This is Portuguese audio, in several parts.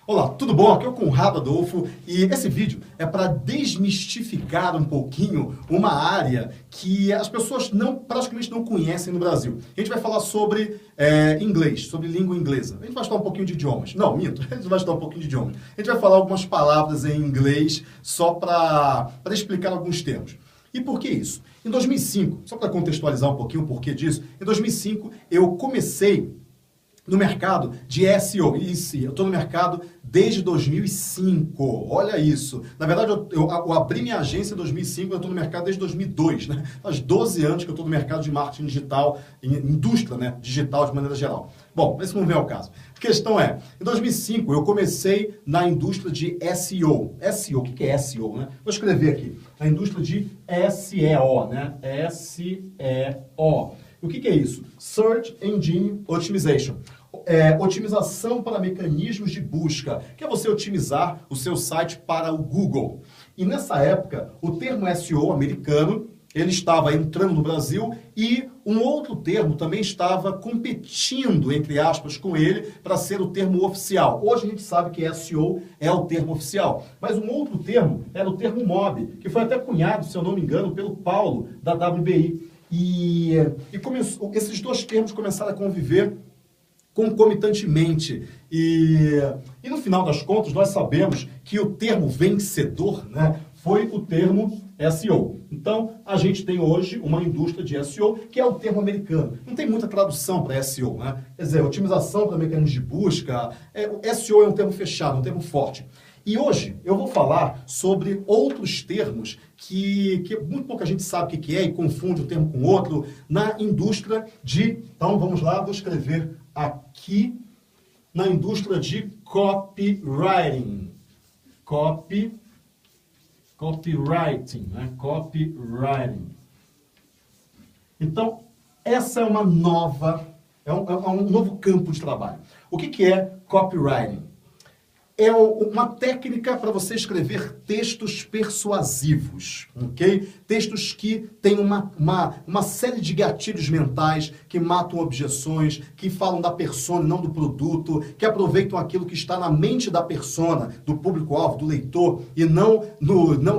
Olá, tudo bom? Aqui é o Conrado Adolfo e esse vídeo é para desmistificar um pouquinho uma área que as pessoas praticamente não conhecem no Brasil. A gente vai falar sobre inglês, sobre língua inglesa. A gente vai estudar um pouquinho de idiomas. Não, minto, a gente vai estudar um pouquinho de idiomas. A gente vai falar algumas palavras em inglês só para explicar alguns termos. E por que isso? Em 2005, só para contextualizar um pouquinho o porquê disso, em 2005 eu comecei no mercado de SEO. Isso, eu estou no mercado desde 2005. Olha isso. Na verdade, eu abri minha agência em 2005, eu estou no mercado desde 2002, né? Faz 12 anos que eu estou no mercado de marketing digital, em indústria, né? Digital de maneira geral. Bom, mas isso não vem ao caso. A questão é, em 2005 eu comecei na indústria de SEO. SEO, o que é SEO, né? Vou escrever aqui. A indústria de SEO, né? SEO. O que é isso? Search Engine Optimization. Otimização para mecanismos de busca, que é você otimizar o seu site para o Google. E nessa época, o termo SEO americano, ele estava entrando no Brasil e um outro termo também estava competindo, entre aspas, com ele para ser o termo oficial. Hoje a gente sabe que SEO é o termo oficial, mas um outro termo era o termo MOB, que foi até cunhado, se eu não me engano, pelo Paulo, da WBI. E esses dois termos começaram a conviver concomitantemente. E no final das contas, nós sabemos que o termo vencedor, né, foi o termo SEO. Então, a gente tem hoje uma indústria de SEO, que é o termo americano. Não tem muita tradução para SEO, né? Quer dizer, otimização para mecanismos de busca. SEO é um termo fechado, um termo forte. E hoje eu vou falar sobre outros termos que muito pouca gente sabe o que é e confunde um termo com outro na indústria de... Então, vamos lá, vou escrever aqui na indústria de copywriting. Copywriting, né? Copywriting. Então, essa é uma nova... É um novo campo de trabalho. O que é copywriting? É uma técnica para você escrever textos persuasivos, ok? Textos que têm uma série de gatilhos mentais, que matam objeções, que falam da persona e não do produto, que aproveitam aquilo que está na mente da persona, do público-alvo, do leitor, e não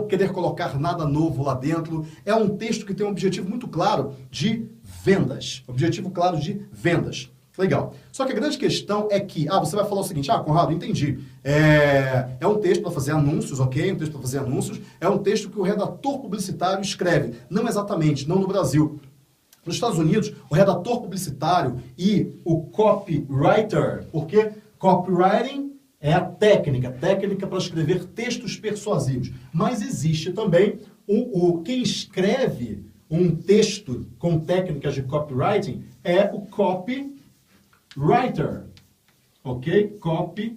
querer colocar nada novo lá dentro. É um texto que tem um objetivo muito claro de vendas. Objetivo claro de vendas. Legal. Só que a grande questão é que, você vai falar o seguinte, Conrado, entendi. É um texto para fazer anúncios, ok? Um texto para fazer anúncios. É um texto que o redator publicitário escreve. Não exatamente, não no Brasil. Nos Estados Unidos, o redator publicitário e o copywriter, porque copywriting é a técnica para escrever textos persuasivos. Mas existe também quem escreve um texto com técnicas de copywriting é o copywriter, ok? Copywriter.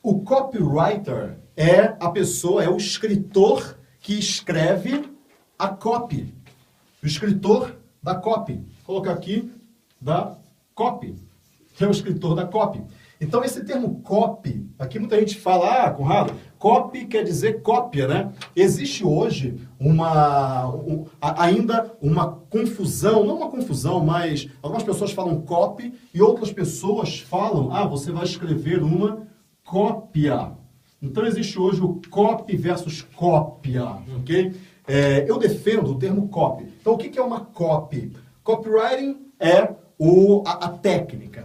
O copywriter é a pessoa, é o escritor que escreve a copy. O escritor da copy. Vou colocar aqui da copy, que é o escritor da copy. Então, esse termo copy, aqui muita gente fala, Conrado, copy quer dizer cópia, né? Existe hoje ainda uma confusão, não uma confusão, mas algumas pessoas falam copy e outras pessoas falam, você vai escrever uma cópia. Então, existe hoje o copy versus cópia, ok? Eu defendo o termo copy. Então, o que é uma copy? Copywriting é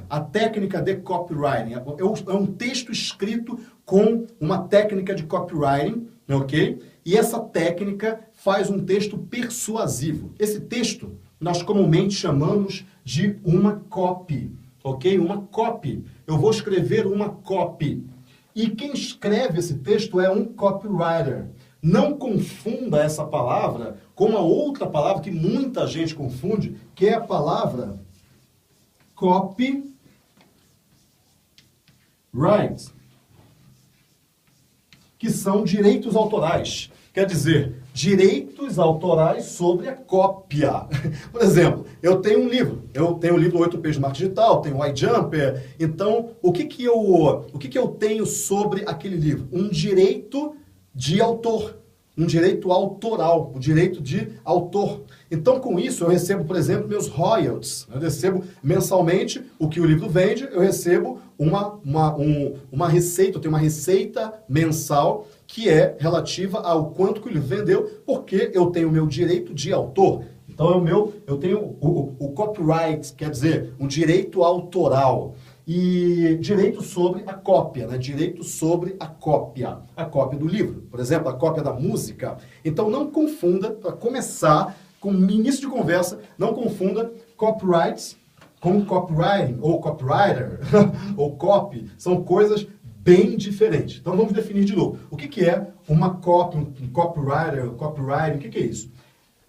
a técnica de copywriting. É um texto escrito com uma técnica de copywriting, ok? E essa técnica faz um texto persuasivo. Esse texto nós comumente chamamos de uma copy, ok? Uma copy. Eu vou escrever uma copy. E quem escreve esse texto é um copywriter. Não confunda essa palavra com uma outra palavra que muita gente confunde, que é a palavra copyright, que são direitos autorais. Quer dizer, direitos autorais sobre a cópia. Por exemplo, eu tenho um livro. Eu tenho o livro 8 P's de Marketing Digital, tenho o iJumper. Então, o que eu tenho sobre aquele livro? Um direito de autor. um direito autoral, o direito de autor. Então, com isso, eu recebo, por exemplo, meus royalties. Eu recebo mensalmente o que o livro vende, eu recebo uma receita, eu tenho uma receita mensal que é relativa ao quanto que o livro vendeu, porque eu tenho o meu direito de autor. Então, eu tenho o copyright, quer dizer, um direito autoral. E direito sobre a cópia, né? Direito sobre a cópia do livro, por exemplo, a cópia da música. Então não confunda, para começar, com início de conversa, não confunda copyrights com copywriting, ou copywriter, ou copy, são coisas bem diferentes. Então vamos definir de novo. O que é uma copy, um copywriter, copywriting, o que é isso?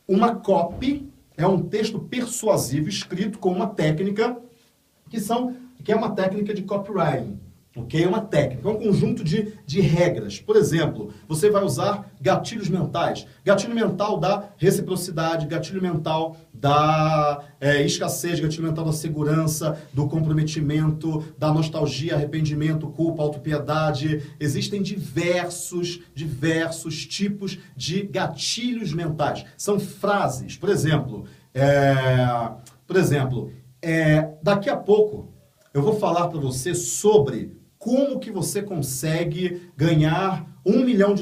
Uma copy é um texto persuasivo escrito com uma técnica que é uma técnica de copywriting, ok? É uma técnica, é um conjunto de regras. Por exemplo, você vai usar gatilhos mentais. Gatilho mental da reciprocidade, gatilho mental da escassez, gatilho mental da segurança, do comprometimento, da nostalgia, arrependimento, culpa, autopiedade. Existem diversos tipos de gatilhos mentais. São frases. Por exemplo, daqui a pouco eu vou falar para você sobre como que você consegue ganhar $1 milhão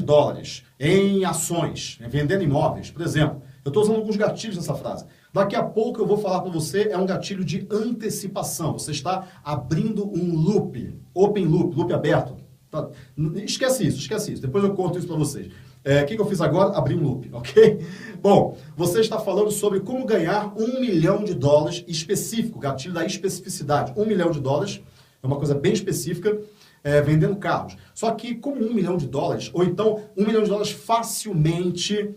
em ações, vendendo imóveis, por exemplo. Eu estou usando alguns gatilhos nessa frase. Daqui a pouco eu vou falar para você, é um gatilho de antecipação. Você está abrindo um loop, open loop, loop aberto. Tá? Esquece isso. Depois eu conto isso para vocês. O que eu fiz agora? Abri um loop, ok? Bom, você está falando sobre como ganhar $1 milhão específico, gatilho da especificidade. $1 milhão é uma coisa bem específica, vendendo carros. Só que como $1 milhão, ou então $1 milhão facilmente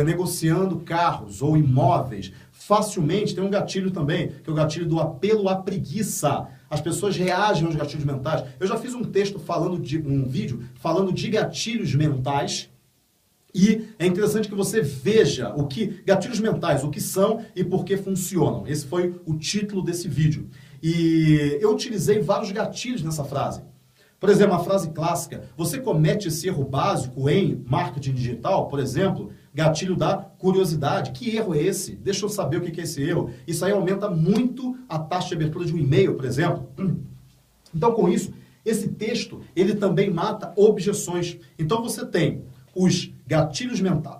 negociando carros ou imóveis, facilmente tem um gatilho também, que é o gatilho do apelo à preguiça. As pessoas reagem aos gatilhos mentais. Eu já fiz um vídeo falando de gatilhos mentais. E é interessante que você veja gatilhos mentais, o que são e por que funcionam. Esse foi o título desse vídeo. E eu utilizei vários gatilhos nessa frase. Por exemplo, a frase clássica, você comete esse erro básico em marketing digital, por exemplo, gatilho da curiosidade. Que erro é esse? Deixa eu saber o que é esse erro. Isso aí aumenta muito a taxa de abertura de um e-mail, por exemplo. Então, com isso, esse texto, ele também mata objeções. Então, você tem os gatilhos mentais.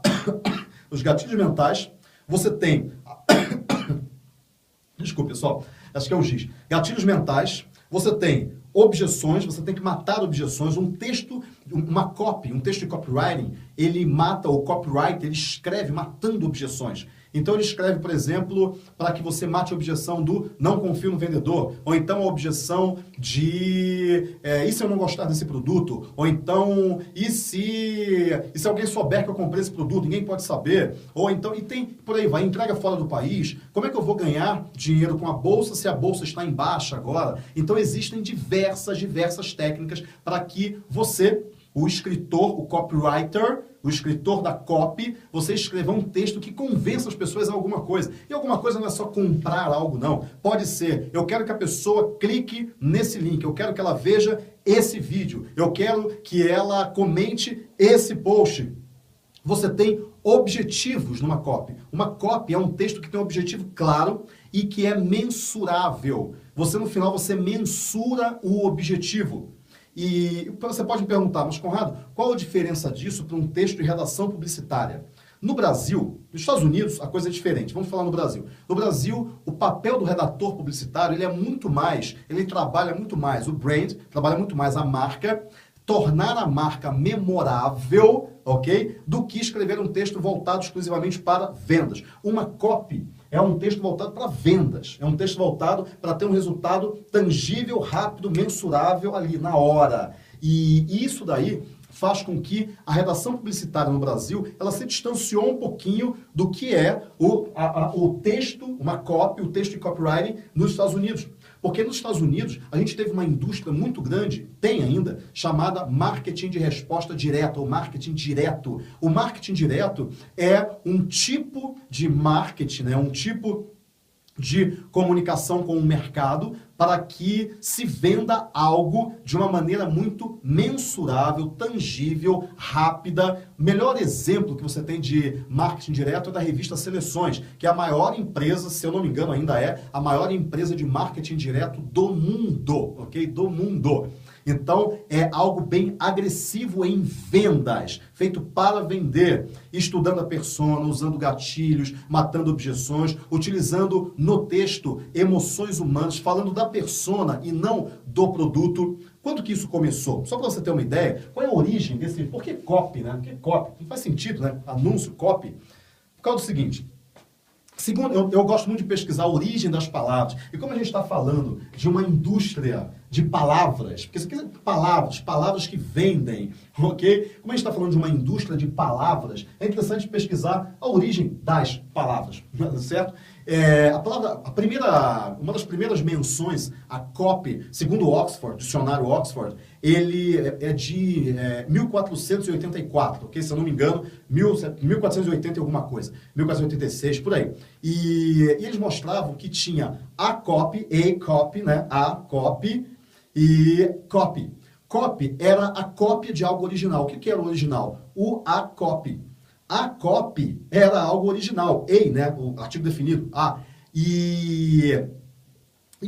Os gatilhos mentais, você tem... Desculpa, pessoal. Acho que é o giz. Gatilhos mentais, você tem objeções, você tem que matar objeções. Um texto de copywriting, ele mata, o copywriter, ele escreve matando objeções. Então ele escreve, por exemplo, para que você mate a objeção do não confio no vendedor, ou então a objeção de e se eu não gostar desse produto, ou então e se alguém souber que eu comprei esse produto, ninguém pode saber, ou então, e tem por aí vai, entrega fora do país, como é que eu vou ganhar dinheiro com a bolsa se a bolsa está em baixa agora? Então existem diversas técnicas para que você, o escritor, o copywriter, o escritor da copy, você escreva um texto que convença as pessoas a alguma coisa. E alguma coisa não é só comprar algo, não. Pode ser, eu quero que a pessoa clique nesse link, eu quero que ela veja esse vídeo, eu quero que ela comente esse post. Você tem objetivos numa copy. Uma copy é um texto que tem um objetivo claro e que é mensurável. No final, você mensura o objetivo. E você pode me perguntar, mas Conrado, qual a diferença disso para um texto de redação publicitária? No Brasil, nos Estados Unidos, a coisa é diferente. Vamos falar no Brasil. No Brasil, o papel do redator publicitário, ele trabalha muito mais o brand, trabalha muito mais a marca, tornar a marca memorável, ok? Do que escrever um texto voltado exclusivamente para vendas. Uma copy é um texto voltado para vendas. É um texto voltado para ter um resultado tangível, rápido, mensurável ali na hora. E isso daí faz com que a redação publicitária no Brasil, ela se distanciou um pouquinho do que é o texto, uma copy, o texto de copywriting nos Estados Unidos. Porque nos Estados Unidos, a gente teve uma indústria muito grande, tem ainda, chamada marketing de resposta direta, ou marketing direto. O marketing direto é um tipo de marketing, né? Um tipo de comunicação com o mercado para que se venda algo de uma maneira muito mensurável, tangível, rápida. Melhor exemplo que você tem de marketing direto é da revista Seleções, que é a maior empresa, se eu não me engano ainda é, a maior empresa de marketing direto do mundo, ok? Do mundo. Então, é algo bem agressivo em vendas, feito para vender, estudando a persona, usando gatilhos, matando objeções, utilizando no texto emoções humanas, falando da persona e não do produto. Quando que isso começou? Só para você ter uma ideia, qual é a origem desse... Por que copy, né? Por que copy? Não faz sentido, né? Anúncio, copy. Por causa do seguinte... Segundo, eu gosto muito de pesquisar a origem das palavras. E como a gente está falando de uma indústria de palavras, porque isso aqui é palavras que vendem, ok? Como a gente está falando de uma indústria de palavras, é interessante pesquisar a origem das palavras, certo? Uma das primeiras menções a copy, segundo o Oxford, dicionário Oxford, ele é de 1484, ok? Se eu não me engano, 1480 e alguma coisa, 1486, por aí. E eles mostravam que tinha a copy, né? A copy e copy. Copy era a cópia de algo original. O que era o original? A copy. A copy era algo original. Né? O artigo definido, a. E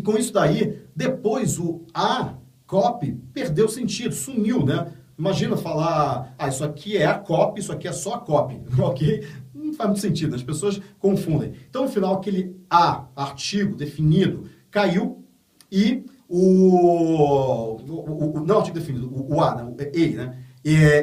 com isso daí, depois o a copy perdeu sentido, sumiu, né? Imagina falar, isso aqui é a copy, isso aqui é só a copy, ok? Não faz muito sentido, as pessoas confundem. Então, no final, aquele a, artigo definido, caiu e não artigo definido, o a, né? Né?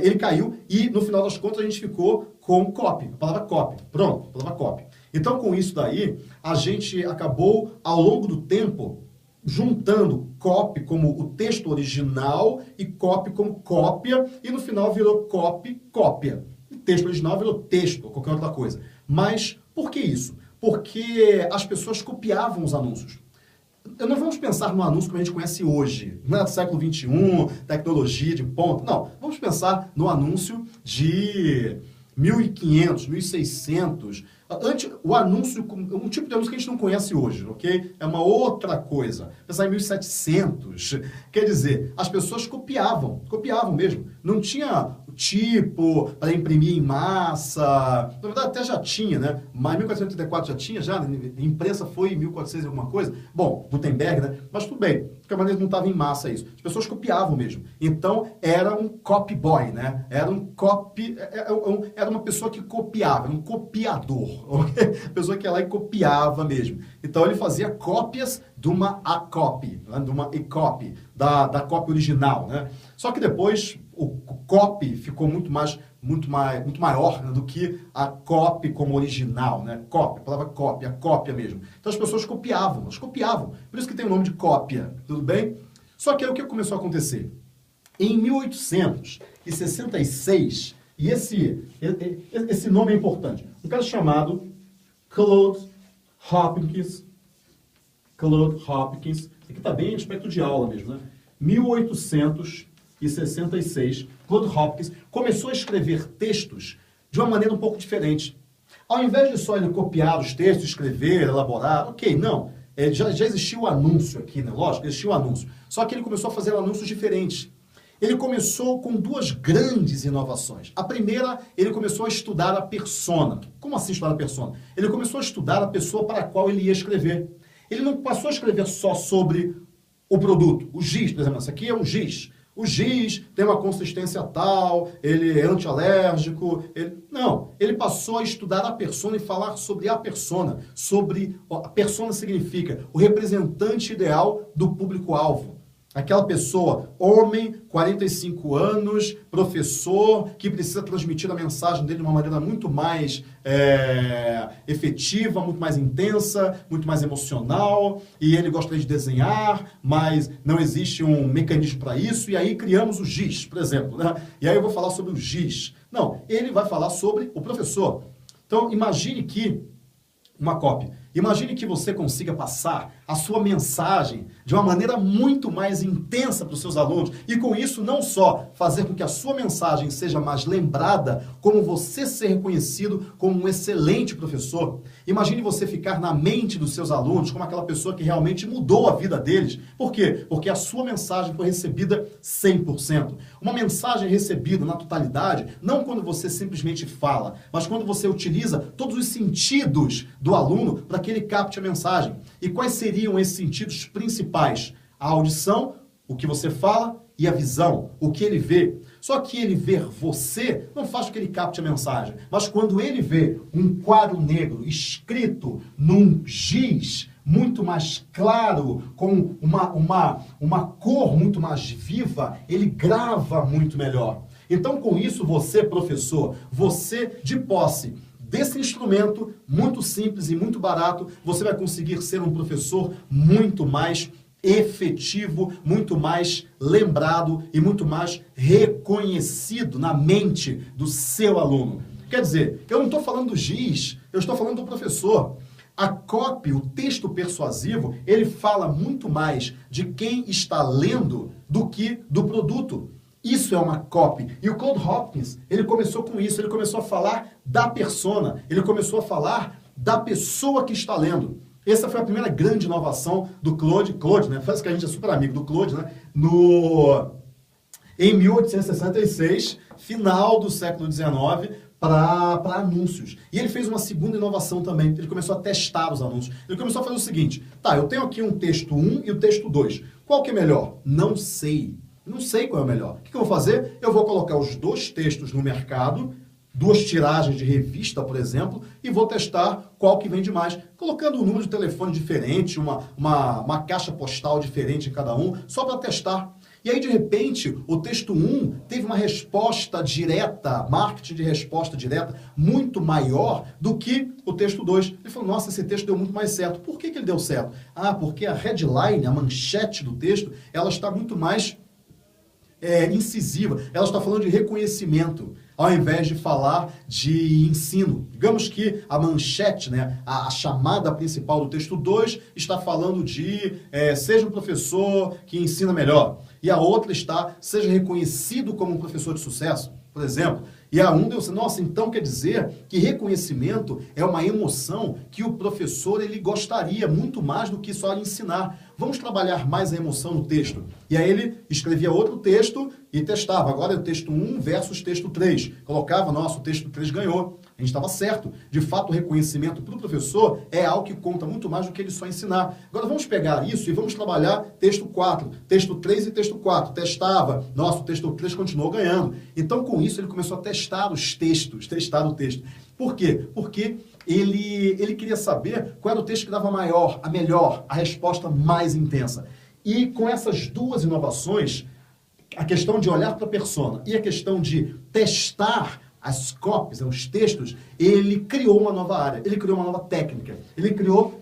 Ele caiu e, no final das contas, a gente ficou com copy, a palavra copy. Pronto, a palavra copy. Então, com isso daí, a gente acabou, ao longo do tempo, juntando copy como o texto original e copy como cópia, e no final virou copy, cópia. O texto original virou texto ou qualquer outra coisa. Mas por que isso? Porque as pessoas copiavam os anúncios. Não vamos pensar no anúncio que a gente conhece hoje, né, do século XXI, tecnologia de ponta. Não, vamos pensar no anúncio de 1500, 1600. O anúncio, um tipo de anúncio que a gente não conhece hoje, ok? É uma outra coisa. Pensar em 1700. Quer dizer, as pessoas copiavam mesmo. Não tinha tipo para imprimir em massa. Na verdade, até já tinha, né? Mas em 1484 já tinha, já. A imprensa foi em 1400 alguma coisa. Bom, Gutenberg, né? Mas tudo bem. De qualquer maneira, não estava em massa isso. As pessoas copiavam mesmo. Então, era um copy boy, né? Era uma pessoa que copiava, um copiador. Okay? A pessoa que ia lá e copiava mesmo. Então, ele fazia cópias de uma a-copy, né? De uma e-copy, da cópia original, né? Só que depois o copy ficou muito maior, né, do que a copy como original, né? Copy, a palavra copy, a cópia mesmo. Então as pessoas copiavam, Por isso que tem o nome de cópia, tudo bem? Só que aí o que começou a acontecer? Em 1866, e esse nome é importante, um cara chamado Claude Hopkins, isso aqui está bem aspecto de aula mesmo, né? 1866, Claude Hopkins começou a escrever textos de uma maneira um pouco diferente. Ao invés de só ele copiar os textos, escrever, elaborar, ok, não. Já existia o anúncio aqui, né? Lógico, existia o anúncio. Só que ele começou a fazer anúncios diferentes. Ele começou com duas grandes inovações. A primeira, ele começou a estudar a persona. Como assim estudar a persona? Ele começou a estudar a pessoa para a qual ele ia escrever. Ele não passou a escrever só sobre o produto. O giz, por exemplo, isso aqui é um giz. O giz tem uma consistência tal, ele é antialérgico. Não, ele passou a estudar a persona e falar sobre a persona. A persona significa o representante ideal do público-alvo. Aquela pessoa, homem, 45 anos, professor, que precisa transmitir a mensagem dele de uma maneira muito mais efetiva, muito mais intensa, muito mais emocional, e ele gostaria de desenhar, mas não existe um mecanismo para isso, e aí criamos o giz, por exemplo, né? E aí eu vou falar sobre o giz. Não, ele vai falar sobre o professor. Então, imagine que, uma cópia, imagine que você consiga passar a sua mensagem de uma maneira muito mais intensa para os seus alunos e com isso não só fazer com que a sua mensagem seja mais lembrada, como você ser reconhecido como um excelente professor. Imagine você ficar na mente dos seus alunos como aquela pessoa que realmente mudou a vida deles. Por quê? Porque a sua mensagem foi recebida 100%. Uma mensagem recebida na totalidade, não quando você simplesmente fala, mas quando você utiliza todos os sentidos do aluno para que ele capte a mensagem. E quais seriam esses sentidos principais? A audição, o que você fala, e a visão, o que ele vê. Só que ele ver você não faz com que ele capte a mensagem. Mas quando ele vê um quadro negro escrito num giz muito mais claro, com uma cor muito mais viva, ele grava muito melhor. Então, com isso, você, professor, você de posse desse instrumento muito simples e muito barato, você vai conseguir ser um professor muito mais efetivo, muito mais lembrado e muito mais reconhecido na mente do seu aluno. Quer dizer, eu não estou falando do giz, eu estou falando do professor. A copy, o texto persuasivo, ele fala muito mais de quem está lendo do que do produto. Isso é uma copy. E o Claude Hopkins, ele começou com isso, ele começou a falar da persona, ele começou a falar da pessoa que está lendo. Essa foi a primeira grande inovação do Claude, né? Parece que a gente é super amigo do Claude, né? Em 1866, final do século XIX, para anúncios. E ele fez uma segunda inovação também. Ele começou a testar os anúncios. Ele começou a fazer o seguinte: tá, eu tenho aqui um texto 1 e o texto 2. Qual que é melhor? Não sei. Não sei qual é o melhor. O que eu vou fazer? Eu vou colocar os dois textos no mercado, 2 tiragens de revista, por exemplo, e vou testar qual que vende mais, colocando um número de telefone diferente, uma caixa postal diferente em cada um, só para testar. E aí, de repente, o texto 1 teve uma resposta direta, marketing de resposta direta, muito maior do que o texto 2. Ele falou, nossa, esse texto deu muito mais certo. Por que ele deu certo? Ah, porque a headline, a manchete do texto, ela está muito mais incisiva. Ela está falando de reconhecimento, ao invés de falar de ensino. Digamos que a manchete, né, a chamada principal do texto 2 está falando de seja um professor que ensina melhor. E a outra está, seja reconhecido como um professor de sucesso, por exemplo. E a um deu assim, nossa, então quer dizer que reconhecimento é uma emoção que o professor ele gostaria muito mais do que só ensinar. Vamos trabalhar mais a emoção no texto. E aí ele escrevia outro texto e testava. Agora é o texto 1 versus texto 3. Colocava, nossa, o texto 3 ganhou. A gente estava certo. De fato, o reconhecimento para o professor é algo que conta muito mais do que ele só ensinar. Agora vamos pegar isso e vamos trabalhar texto 4, texto 3 e texto 4. Testava. Nossa, o texto 3 continuou ganhando. Então, com isso, ele começou a testar os textos, testar o texto. Por quê? Porque ele queria saber qual era o texto que dava maior, a melhor, a resposta mais intensa. E com essas duas inovações, a questão de olhar para a persona e a questão de testar as copies, os textos, ele criou uma nova área, ele criou uma nova técnica. Ele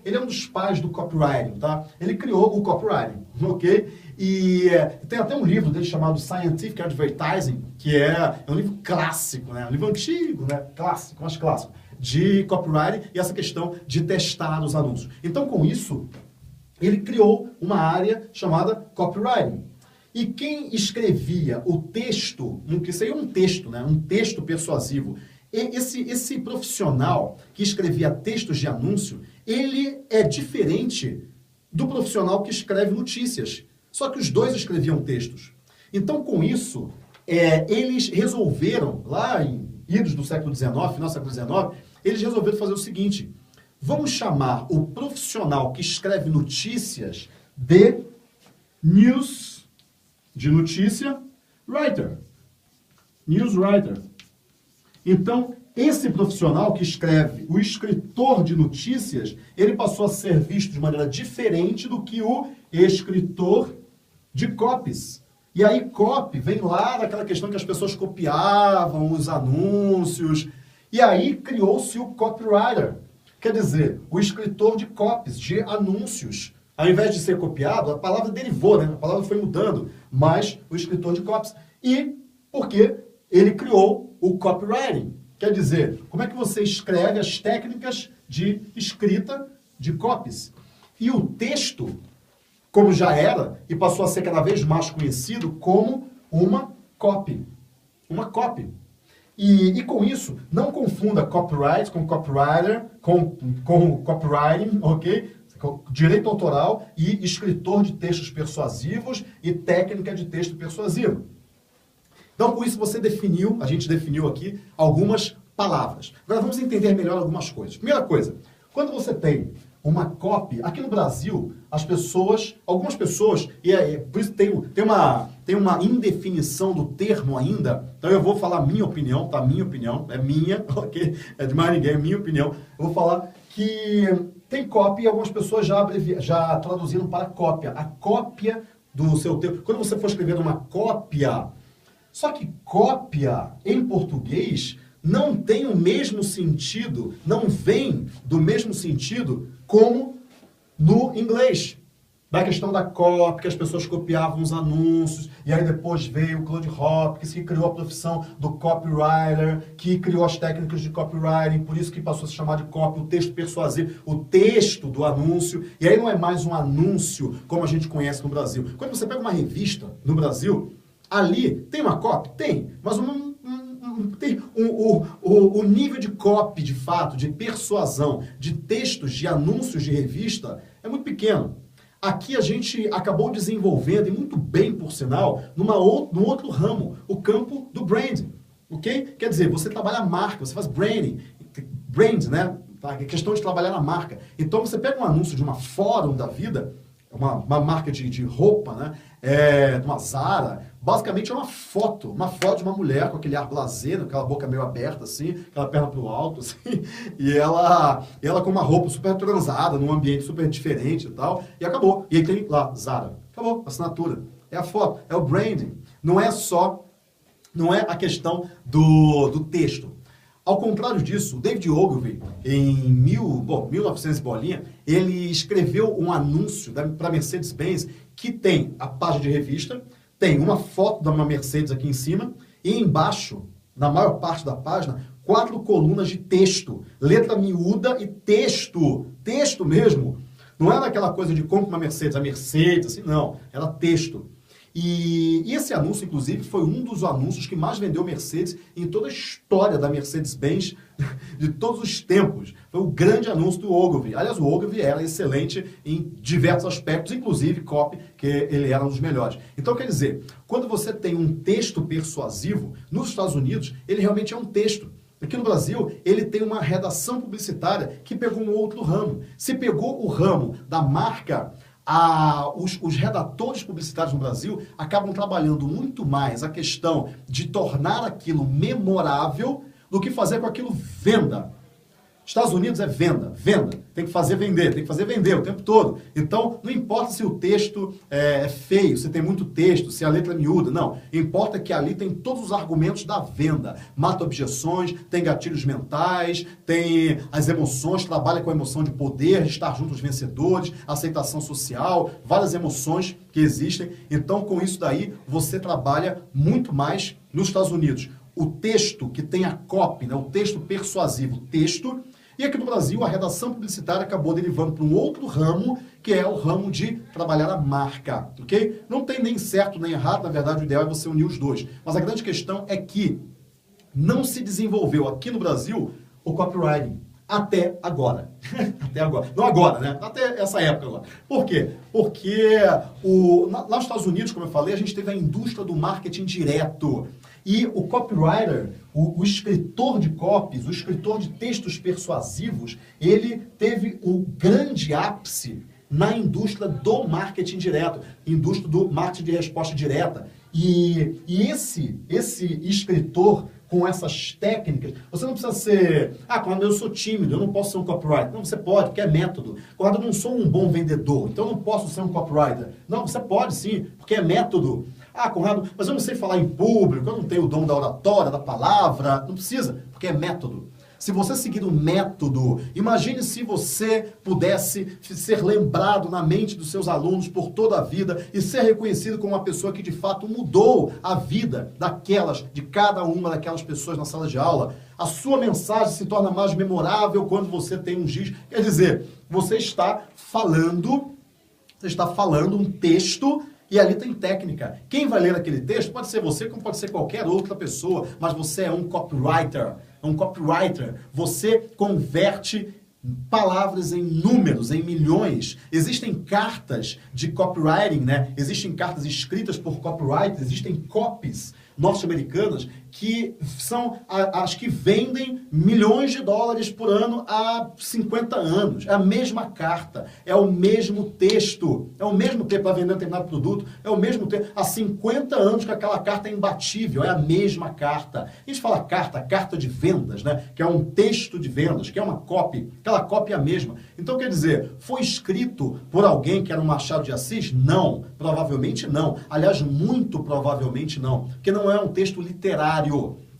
é um dos pais do copywriting, tá? Ele criou o copywriting, ok? E tem até um livro dele chamado Scientific Advertising, que é um livro clássico, né? Um livro antigo, né? Clássico, mais clássico, de copywriting e essa questão de testar os anúncios. Então, com isso, ele criou uma área chamada copywriting. E quem escrevia o texto, que seria um texto, né? Um texto persuasivo, esse profissional que escrevia textos de anúncio, ele é diferente do profissional que escreve notícias. Só que os dois escreviam textos. Então, com isso, eles resolveram, lá em idos do século XIX, final do século XIX, eles resolveram fazer o seguinte: vamos chamar o profissional que escreve notícias de news, de notícia, writer. News writer. Então, esse profissional que escreve, o escritor de notícias, ele passou a ser visto de maneira diferente do que o escritor de copies. E aí, copy vem lá daquela questão que as pessoas copiavam os anúncios. E aí, criou-se o copywriter. Quer dizer, o escritor de copies, de anúncios. Ao invés de ser copiado, a palavra derivou, né? A palavra foi mudando. Mas o escritor de copies. E porque ele criou o copywriting. Quer dizer, como é que você escreve as técnicas de escrita de copies. E o texto, como já era, e passou a ser cada vez mais conhecido como uma copy. Uma copy. E com isso, não confunda copyright com copywriter, com copywriting, ok? Direito autoral e escritor de textos persuasivos e técnica de texto persuasivo. Então, com isso, a gente definiu aqui algumas palavras. Agora, vamos entender melhor algumas coisas. Primeira coisa, quando você tem uma copy, aqui no Brasil, algumas pessoas, por isso tem uma indefinição do termo ainda, então eu vou falar minha opinião, tá? Minha opinião, é minha, ok? É de mais ninguém, é minha opinião. Eu vou falar que tem copy e algumas pessoas já traduziram para cópia. A cópia do seu texto. Quando você for escrever uma cópia, só que cópia em português não tem o mesmo sentido, não vem do mesmo sentido como no inglês. Da questão da copy, que as pessoas copiavam os anúncios, e aí depois veio o Claude Hopkins, que criou a profissão do copywriter, que criou as técnicas de copywriting, por isso que passou a se chamar de copy, o texto persuasivo, o texto do anúncio, e aí não é mais um anúncio como a gente conhece no Brasil. Quando você pega uma revista no Brasil, ali tem uma copy? Tem, mas o nível de copy, de fato, de persuasão, de textos, de anúncios de revista, é muito pequeno. Aqui a gente acabou desenvolvendo, e muito bem, por sinal, num outro ramo, o campo do branding, ok? Quer dizer, você trabalha a marca, você faz branding, né? Tá? É questão de trabalhar na marca. Então você pega um anúncio de uma Fórum da vida, uma marca de roupa, né? Uma Zara, basicamente é uma foto de uma mulher com aquele ar blasé, aquela boca meio aberta assim, aquela perna pro alto assim, e ela com uma roupa super transada, num ambiente super diferente e tal, e acabou. E aí tem lá, Zara. Acabou, assinatura. É a foto, é o branding. Não é a questão do texto. Ao contrário disso, o David Ogilvy, em 1900 bolinha, ele escreveu um anúncio para Mercedes-Benz que tem a página de revista, tem uma foto da uma Mercedes aqui em cima e embaixo, na maior parte da página, 4 colunas de texto, letra miúda e texto mesmo. Não era aquela coisa de compra uma Mercedes, a Mercedes, assim, não, era texto. E esse anúncio, inclusive, foi um dos anúncios que mais vendeu Mercedes em toda a história da Mercedes-Benz de todos os tempos. Foi o grande anúncio do Ogilvy. Aliás, o Ogilvy era excelente em diversos aspectos, inclusive copy, que ele era um dos melhores. Então, quer dizer, quando você tem um texto persuasivo, nos Estados Unidos, ele realmente é um texto. Aqui no Brasil, ele tem uma redação publicitária que pegou um outro ramo. Se pegou o ramo da marca... Os redatores publicitários no Brasil acabam trabalhando muito mais a questão de tornar aquilo memorável do que fazer com aquilo venda. Estados Unidos é venda. Tem que fazer vender o tempo todo. Então, não importa se o texto é feio, se tem muito texto, se a letra é miúda, não. Importa que ali tem todos os argumentos da venda. Mata objeções, tem gatilhos mentais, tem as emoções, trabalha com a emoção de poder, de estar junto aos vencedores, aceitação social, várias emoções que existem. Então, com isso daí, você trabalha muito mais nos Estados Unidos. O texto que tem a copy, né, o texto persuasivo, texto. E aqui no Brasil, a redação publicitária acabou derivando para um outro ramo, que é o ramo de trabalhar a marca, ok? Não tem nem certo nem errado, na verdade o ideal é você unir os dois. Mas a grande questão é que não se desenvolveu aqui no Brasil o copywriting. Até agora. Até agora. Não agora, né? Até essa época agora. Por quê? Porque lá nos Estados Unidos, como eu falei, a gente teve a indústria do marketing direto. E o copywriter, o escritor de copies, o escritor de textos persuasivos, ele teve um grande ápice na indústria do marketing direto, indústria do marketing de resposta direta. E esse escritor com essas técnicas, você não precisa ser, Conrado, eu sou tímido, eu não posso ser um copywriter. Não, você pode, porque é método. Conrado, eu não sou um bom vendedor, então eu não posso ser um copywriter. Não, você pode sim, porque é método. Conrado, mas eu não sei falar em público, eu não tenho o dom da oratória, da palavra. Não precisa, porque é método. se você seguir o método, imagine se você pudesse ser lembrado na mente dos seus alunos por toda a vida e ser reconhecido como uma pessoa que de fato mudou a vida de cada uma daquelas pessoas na sala de aula. A sua mensagem se torna mais memorável quando você tem um giz. Quer dizer, você está falando um texto e ali tem técnica. Quem vai ler aquele texto pode ser você, como pode ser qualquer outra pessoa, mas você é um copywriter. Você converte palavras em números, em milhões. Existem cartas de copywriting, né? Existem cartas escritas por copywriters, existem copies norte-americanas que são as que vendem milhões de dólares por ano há 50 anos. É a mesma carta, é o mesmo texto para vender um determinado produto, é o mesmo texto. Há 50 anos que aquela carta é imbatível, é a mesma carta. A gente fala carta de vendas, né? Que é um texto de vendas, que é uma copy. Aquela copy é a mesma. Então, quer dizer, foi escrito por alguém que era um Machado de Assis? Não, provavelmente não. Aliás, muito provavelmente não, porque não é um texto literário.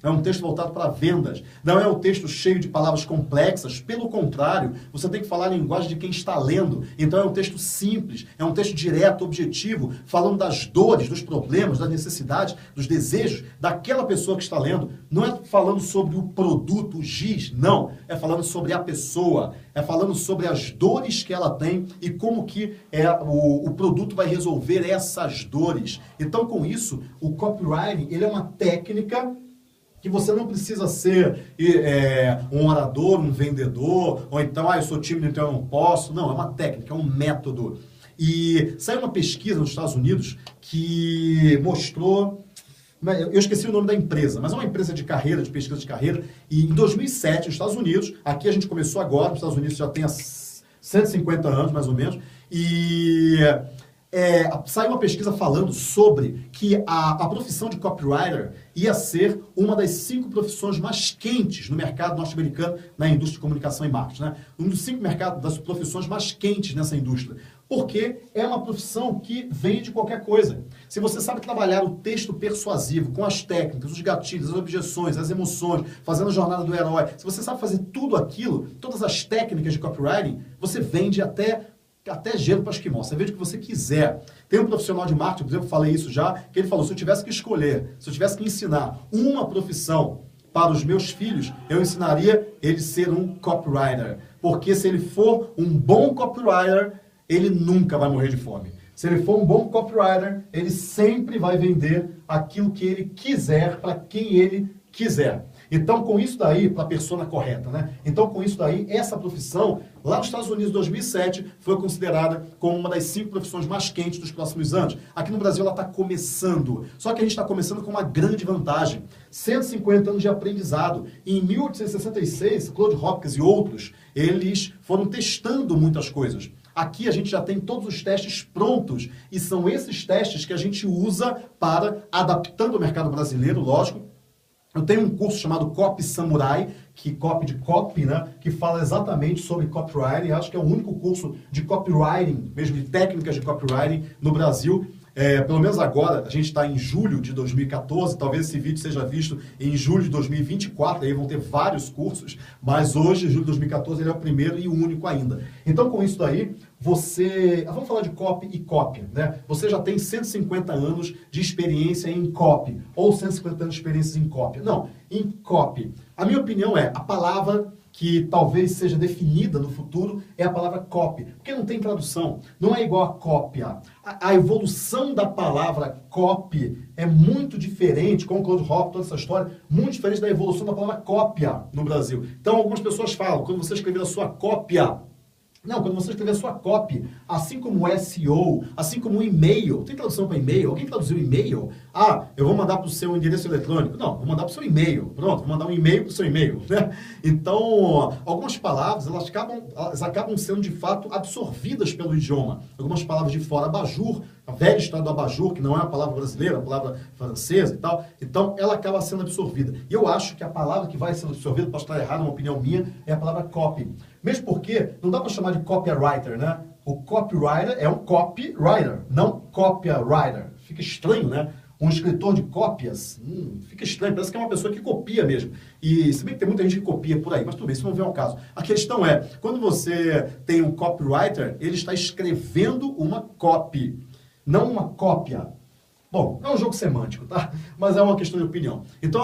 É um texto voltado para vendas. Não é um texto cheio de palavras complexas. Pelo contrário, você tem que falar a linguagem de quem está lendo. Então é um texto simples, é um texto direto, objetivo, falando das dores, dos problemas, das necessidades, dos desejos daquela pessoa que está lendo. Não é falando sobre o produto, o giz, não. É falando sobre a pessoa. É falando sobre as dores que ela tem e como que o produto vai resolver essas dores. Então, com isso, o copywriting, ele é uma técnica que você não precisa ser um orador, um vendedor, ou então, eu sou tímido, então eu não posso. Não, é uma técnica, é um método. E saiu uma pesquisa nos Estados Unidos que mostrou... Eu esqueci o nome da empresa, mas é uma empresa de carreira, de pesquisa de carreira. E em 2007, nos Estados Unidos, aqui a gente começou agora, nos Estados Unidos já tem 150 anos, mais ou menos, e... saiu uma pesquisa falando sobre que a profissão de copywriter ia ser uma das 5 profissões mais quentes no mercado norte-americano na indústria de comunicação e marketing, né? Um dos 5 das profissões mais quentes nessa indústria. Porque é uma profissão que vende qualquer coisa. Se você sabe trabalhar o texto persuasivo, com as técnicas, os gatilhos, as objeções, as emoções, fazendo a jornada do herói, se você sabe fazer tudo aquilo, todas as técnicas de copywriting, você vende até gelo para esquimó, você vende o que você quiser. Tem um profissional de marketing, por exemplo, eu falei isso já, que ele falou, se eu tivesse que escolher, se eu tivesse que ensinar uma profissão para os meus filhos, eu ensinaria ele ser um copywriter. Porque se ele for um bom copywriter, ele nunca vai morrer de fome. Se ele for um bom copywriter, ele sempre vai vender aquilo que ele quiser para quem ele quiser. Então, com isso daí, para a persona correta, né? Então, com isso daí, essa profissão, lá nos Estados Unidos, em 2007, foi considerada como uma das 5 profissões mais quentes dos próximos anos. Aqui no Brasil, ela está começando. Só que a gente está começando com uma grande vantagem. 150 anos de aprendizado. Em 1866, Claude Hopkins e outros, eles foram testando muitas coisas. Aqui a gente já tem todos os testes prontos. E são esses testes que a gente usa para, adaptando o mercado brasileiro, lógico. Eu tenho um curso chamado Copy Samurai, que copy de copy, né? Que fala exatamente sobre copywriting. Acho que é o único curso de copywriting, mesmo de técnicas de copywriting no Brasil. Pelo menos agora, a gente está em julho de 2014, talvez esse vídeo seja visto em julho de 2024, aí vão ter vários cursos, mas hoje, julho de 2014, ele é o primeiro e o único ainda. Então, com isso daí, vamos falar de copy e copy, né? Você já tem 150 anos de experiência em copy, ou 150 anos de experiência em copy. Não, em copy. A minha opinião é, a palavra que talvez seja definida no futuro é a palavra copy, porque não tem tradução, não é igual a cópia. A evolução da palavra copy é muito diferente, com o Claude Hopkins, toda essa história, muito diferente da evolução da palavra cópia no Brasil. Então, algumas pessoas falam, quando você escrever a sua cópia, não, quando você escrever a sua copy, assim como o SEO, assim como o e-mail, tem tradução para e-mail? Alguém traduziu e-mail? Eu vou mandar para o seu endereço eletrônico. Não, vou mandar para o seu e-mail. Pronto, vou mandar um e-mail para o seu e-mail, né? Então, algumas palavras, elas acabam sendo, de fato, absorvidas pelo idioma. Algumas palavras de fora, abajur, a velha história do abajur, que não é uma palavra brasileira, é uma palavra francesa e tal. Então, ela acaba sendo absorvida. E eu acho que a palavra que vai sendo absorvida, posso estar errado, uma opinião minha, é a palavra copy. Mesmo porque não dá para chamar de copywriter, né? O copywriter é um copywriter, não copywriter. Fica estranho, né? Um escritor de cópias, fica estranho, parece que é uma pessoa que copia mesmo. E se bem que tem muita gente que copia por aí, mas tudo bem, isso não vem ao caso. A questão é, quando você tem um copywriter, ele está escrevendo uma copy, não uma cópia. Bom, é um jogo semântico, tá? Mas é uma questão de opinião. Então,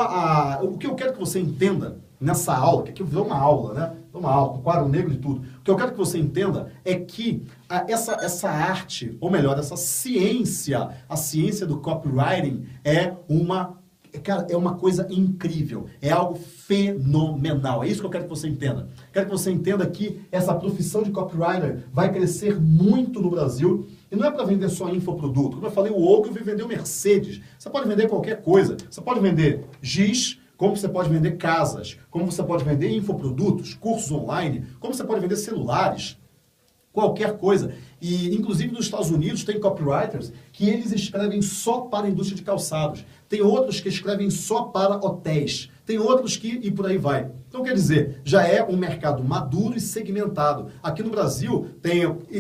o que eu quero que você entenda nessa aula, que aqui eu vou uma aula, né? Uma aula, com quadro negro e tudo. O que eu quero que você entenda é que essa arte, ou melhor, essa ciência, a ciência do copywriting cara, é uma coisa incrível, é algo fenomenal. É isso que eu quero que você entenda. Quero que você entenda que essa profissão de copywriter vai crescer muito no Brasil. E não é para vender só infoproduto. Como eu falei, o Ogilvy vendeu Mercedes. Você pode vender qualquer coisa. Você pode vender giz, como você pode vender casas, como você pode vender infoprodutos, cursos online, como você pode vender celulares, qualquer coisa. E, inclusive, nos Estados Unidos, tem copywriters que eles escrevem só para a indústria de calçados. Tem outros que escrevem só para hotéis. Tem outros que, e por aí vai. Então, quer dizer, já é um mercado maduro e segmentado. Aqui no Brasil,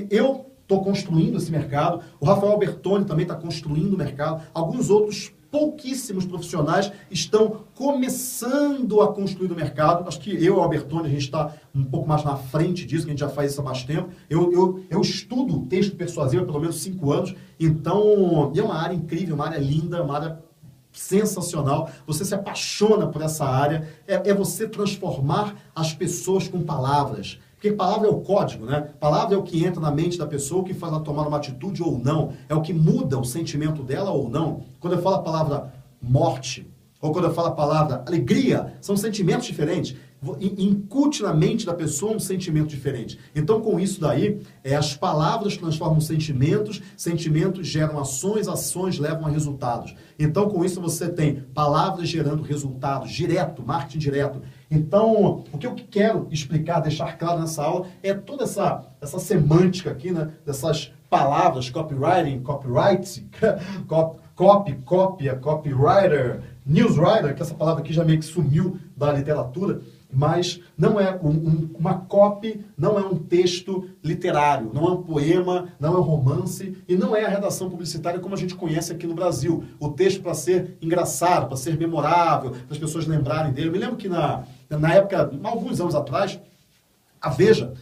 eu estou construindo esse mercado, o Rafael Albertoni também está construindo o mercado, alguns outros pouquíssimos profissionais estão começando a construir o mercado. Acho que eu e o Albertoni, a gente está um pouco mais na frente disso, que a gente já faz isso há mais tempo. Eu estudo texto persuasivo há pelo menos 5 anos, então é uma área incrível, uma área linda, uma área sensacional. Você se apaixona por essa área, é você transformar as pessoas com palavras. Porque palavra é o código, né? Palavra é o que entra na mente da pessoa, o que faz ela tomar uma atitude ou não. É o que muda o sentimento dela ou não. Quando eu falo a palavra morte, ou quando eu falo a palavra alegria, são sentimentos diferentes. Incute na mente da pessoa um sentimento diferente. Então, com isso daí, as palavras transformam sentimentos, sentimentos geram ações, ações levam a resultados. Então, com isso, você tem palavras gerando resultados, direto, marketing direto. Então, o que eu quero explicar, deixar claro nessa aula, é toda essa semântica aqui, né? Dessas palavras, copywriting, copyright, cópia, copywriter, newswriter, que essa palavra aqui já meio que sumiu da literatura, mas não é uma copy, não é um texto literário, não é um poema, não é um romance e não é a redação publicitária como a gente conhece aqui no Brasil. O texto para ser engraçado, para ser memorável, para as pessoas lembrarem dele. Eu me lembro que na época, alguns anos atrás, a Veja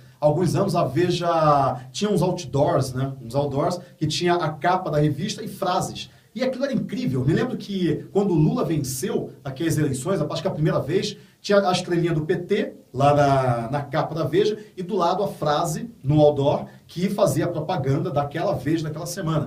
tinha uns outdoors, né? Uns outdoors que tinha a capa da revista e frases. E aquilo era incrível. Eu me lembro que quando o Lula venceu aqui as eleições, acho que a primeira vez, tinha a estrelinha do PT lá na capa da Veja e do lado a frase no outdoor que fazia a propaganda daquela Veja daquela semana.